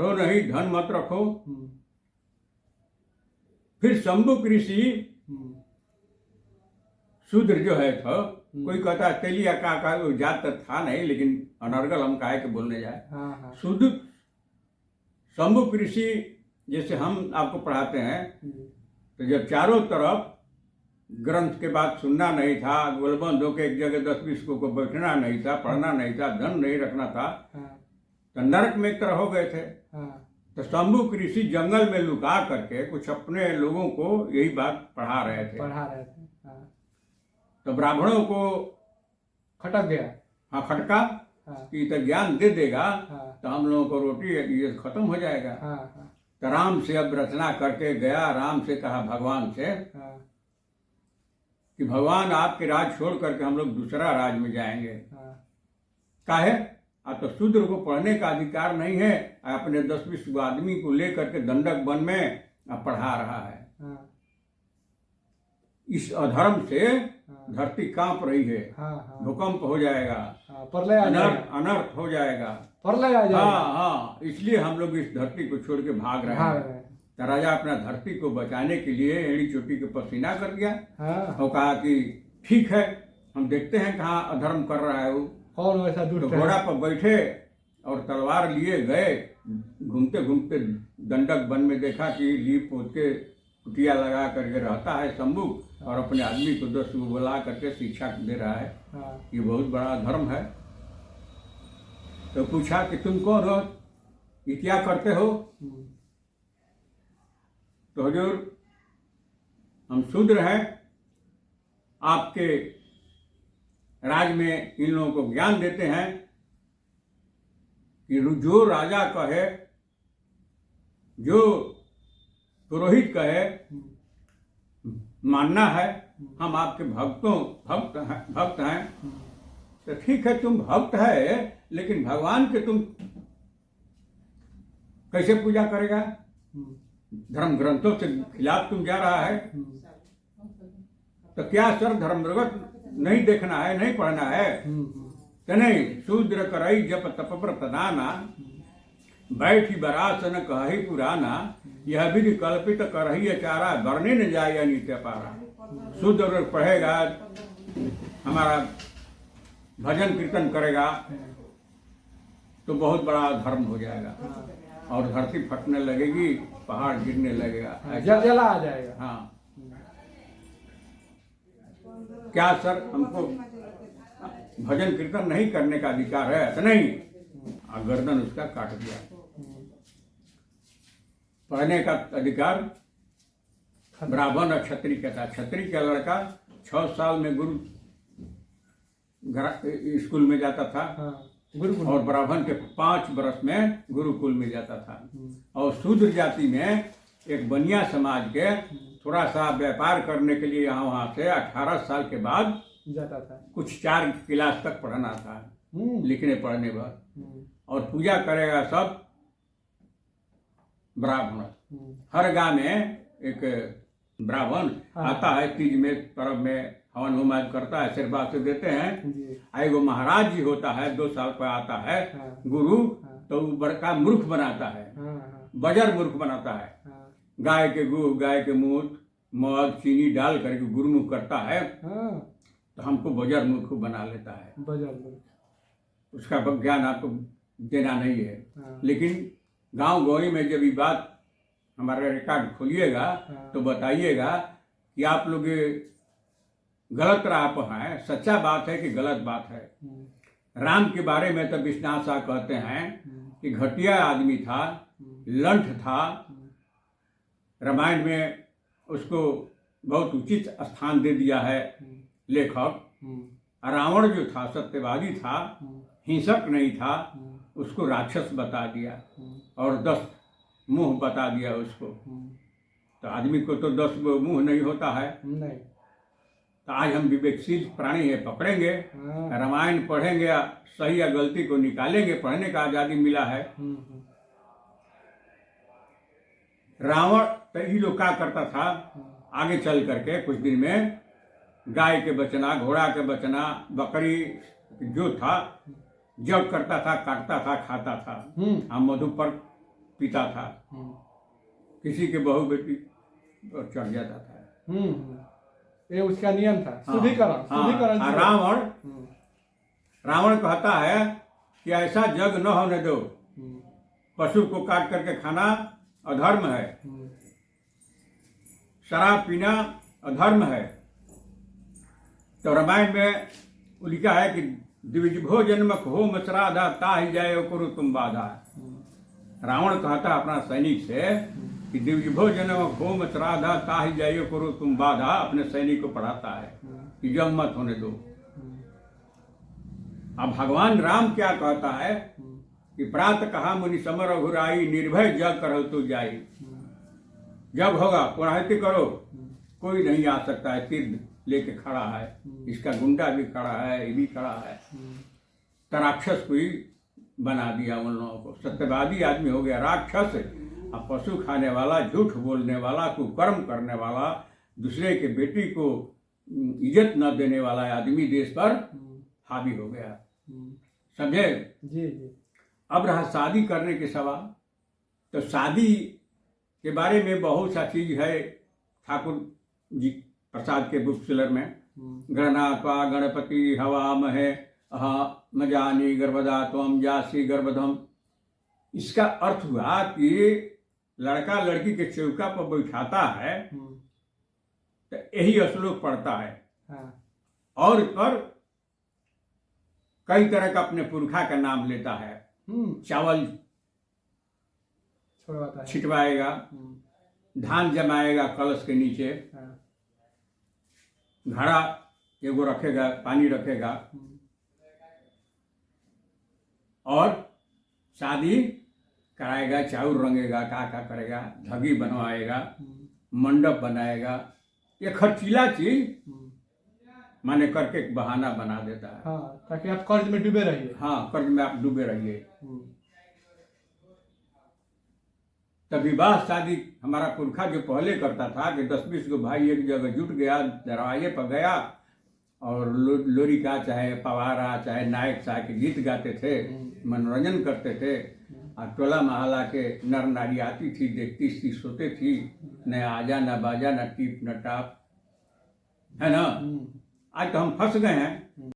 करो नहीं, धन मत रखो। फिर शंभुक ऋषि शूद्र जो है था, कोई कहता है तेलिया का वो जात था नहीं, लेकिन अनर्गल हम काहे के बोलने जाए। शूद्र शंभुक ऋषि जैसे हम आपको पढ़ाते हैं, तो जब चारों तरफ ग्रंथ के बाद सुनना नहीं था, गोलबंद होकर एक जगह 10-20 को बैठना नहीं था, पढ़ना नहीं था, धन नहीं रखना था, तो नरक में एक तरह हो गए थे। तो शंभुक ऋषि जंगल में लुका करके कुछ अपने लोगों को यही बात पढ़ा रहे थे। तो ब्राह्मणों को खटक गया। हाँ, खटका कि तो ज्ञान दे देगा तो हम लोगों को रोटी ये खत्म हो जाएगा। तो राम से अब रचना करके गया, राम से कहा भगवान से कि भगवान आपके राज छोड़ करके हम लोग दूसरा राज में जाएंगे। काहे? तो शूद्र को पढ़ने का अधिकार नहीं है, अपने 10-20 आदमी को लेकर के दंडक वन में पढ़ा रहा है। इस अधर्म से धरती कांप रही है, भूकंप हो जाएगा, अनर्थ हो जाएगा, प्रलय आ जाएगा। हाँ, इसलिए हम लोग इस धरती को छोड़ के भाग रहे हैं। तो राजा अपना धरती को बचाने के लिए एड़ी चोटी के पसीना कर दिया और कहा कि ठीक है, हम देखते हैं कहाँ अधर्म कर रहा है वो कौन वैसा। तो घोड़ा पर बैठे और तलवार लिए गए, घूमते घूमते दंडक वन में देखा कि लीप पोत के कुटिया लगा करके रहता है शंभु, और अपने आदमी को 10 को बुला करके शिक्षा दे रहा है। ये बहुत बड़ा धर्म है। तो पूछा कि तुम कौन हो, ये क्या करते हो? तो हुजूर हम शूद्र हैं, आपके राज में इन लोगों को ज्ञान देते हैं कि जो राजा कहे, जो पुरोहित कहे मानना है, हम आपके भक्त हैं। तो ठीक है, तुम भक्त है, लेकिन भगवान के तुम कैसे पूजा करेगा? धर्म ग्रंथों से खिलाफ तुम जा रहा है। तो क्या सर धर्म ग्रंथ नहीं देखना है, नहीं पढ़ना है? तो नहीं, शूद्र करई जप तप प्रतनाना, बैठी बरासन कही पुराना, यह विधि कल्पित करही चारा, बरने न जाए नित्य पारा। शूद्र पढ़ेगा, हमारा भजन कीर्तन करेगा, तो बहुत बड़ा धर्म हो जाएगा और धरती फटने लगेगी, पहाड़ गिरने लगेगा, जला आ जाएगा। हाँ, क्या सर हमको भजन कीर्तन नहीं करने का अधिकार है? तो नहीं, गर्दन उसका काट दिया। पढ़ने का अधिकार ब्राह्मण और क्षत्रिय का था। क्षत्रिय का लड़का 6 साल में गुरु स्कूल में जाता था, और ब्राह्मण के 5 वर्ष में गुरुकुल में जाता था। और शूद्र जाति में एक बनिया समाज के थोड़ा सा व्यापार करने के लिए यहाँ वहाँ से 18 साल के बाद जाता था। कुछ 4 क्लास तक पढ़ना था, लिखने पढ़ने बाद, और पूजा करेगा सब ब्राह्मण। हर गांव में एक ब्राह्मण आता है, तीज में पर्व में हवन होम करता है, आशीर्वाद से देते हैं। एगो महाराज जी होता है, 2 साल पर आता है गुरु, तो बड़का मूर्ख बनाता है, बजर मूर्ख बनाता है। गाय के गुह, गाय के मूत्र, मध, चीनी डाल करके गुरुमुख करता है, तो हमको बजर मूर्ख बना लेता है। उसका ज्ञान आपको देना नहीं है। लेकिन गांव गौरी में जब ये बात हमारा रिकॉर्ड खोलिएगा तो बताइएगा कि आप लोग गलत राह पर हैं। सच्चा बात है कि गलत बात है? राम के बारे में तो विश्वनाथ शाह कहते हैं कि घटिया आदमी था, लंठ था। रामायण में उसको बहुत उचित स्थान दे दिया है लेखक। रावण जो था सत्यवादी था, हिंसक नहीं था, उसको राक्षस बता दिया और 10 मुंह बता दिया उसको। तो आदमी को तो 10 मुंह नहीं होता है। नहीं। तो आज हम विवेकशील प्राणी है, पकड़ेंगे, रामायण पढ़ेंगे, सही या गलती को निकालेंगे, पढ़ने का आजादी मिला है। रावण तो ये लोग क्या करता था, आगे चल करके कुछ दिन में गाय के बचना, घोड़ा के बचना, बकरी जो था जब करता था, काटता था, खाता था। हम मधु पर पिता था, किसी के बहू बेटी और चढ़ जाता था। ये उसका नियम था, हाँ, शुद्धिकरण। शुद्धिकरण हाँ, रावण कहता है कि ऐसा जग न होने दो, पशु को काट करके खाना अधर्म है, शराब पीना अधर्म है। तो रामायण में लिखा है कि द्विज भोजन होम श्राद्धा ताहि जाय करो तुम बाधा। रावण कहता अपना सैनिक से कि द्विज भोजन होम श्राद्धा ताहि जाय करो तुम बाधा, अपने सैनिक को पढ़ाता है कि जब मत होने दो। अब भगवान राम क्या कहता है कि प्रातः कहा मुनि समर रघुराई, निर्भय जग करो तो जाई। जब होगा पुणाहिति करो, कोई नहीं आ सकता है। तीर लेके खड़ा है, इसका गुंडा भी खड़ा है, ये भी खड़ा है। तो राक्षस को ही बना दिया उन लोगों को, सत्यवादी आदमी हो गया राक्षस। अब पशु खाने वाला, झूठ बोलने वाला, कुकर्म करने वाला, दूसरे के बेटी को इज्जत न देने वाला आदमी देश पर हावी हो गया। समझे? जी जी। अब रहा शादी करने के सवाल। तो शादी के बारे में बहुत सा चीज है ठाकुर जी प्रसाद के बुक सेलर में। गणनात्वा गणपति हवा महे मजानी गर्भदा त्वम जासी गर्भधम। इसका अर्थ हुआ कि लड़का लड़की के चौका पर बैठाता है तो यही श्लोक पढ़ता है। हाँ। और इस पर कई तरह का अपने पुरखा का नाम लेता है। चावल छोड़वाता है, छिटवाएगा, धान जमाएगा कलश के नीचे, घड़ा एगो रखेगा, पानी रखेगा, और शादी कराएगा, चाउर रंगेगा, का करेगा, धगी बनवाएगा, मंडप बनाएगा। ये खर्चीला चीज माने करके एक बहाना बना देता है। हाँ, ताकि आप कर्ज में डूबे रहिए। हाँ, कर्ज में आप डूबे रहिए। तब विवाह शादी हमारा पुरखा जो पहले करता था कि 10-20 को भाई एक जगह जुट गया, दरवाजे पर गया और लोरी का चाहे पवारा चाहे नायक साहब के गीत गाते थे, मनोरंजन करते थे। और टोला महला के नर नारी आती थी, देखती थी, सोते थी, न आजा न बाजा न टीप न टाप, है ना। आज तो हम फंस गए हैं।